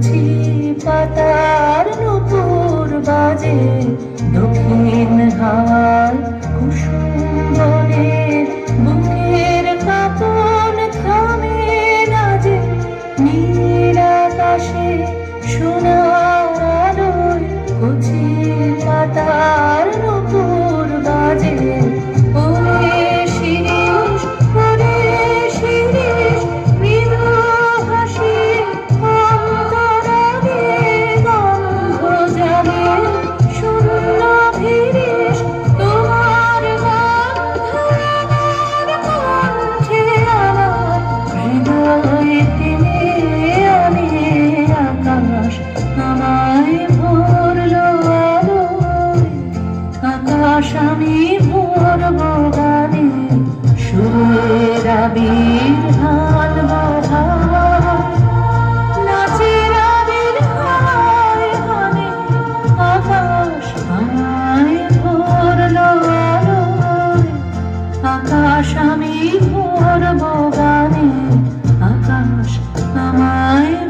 কচি পাতার নূপুর বাজে দক্ষিণ হাওয়ায় কুসুম বনের বুকের কাঁপন থামে না যে নীল আকাশে সোনার আলোয় কচি পাতার নূপুর বাজে ওরে শিরিষ ওরে শিরিষ মৃদু হাসি অন্তরালে গন্ধ জাগে শূন্য ভিরিশ তোমার গন্ধ আমার কণ্ঠে আমার হৃদয়ে থেমে আমি আকাশ আমায় ভরলো আলোয় আকাশ আমি ভরবো গানে সুরের আবির ঢালবো হাওয়ায় নাচের আবির হাওয়ায় গানে আকাশ আমায় ভরলো আলোয় আকাশ আমি ভরবো গানে আকাশ আমায়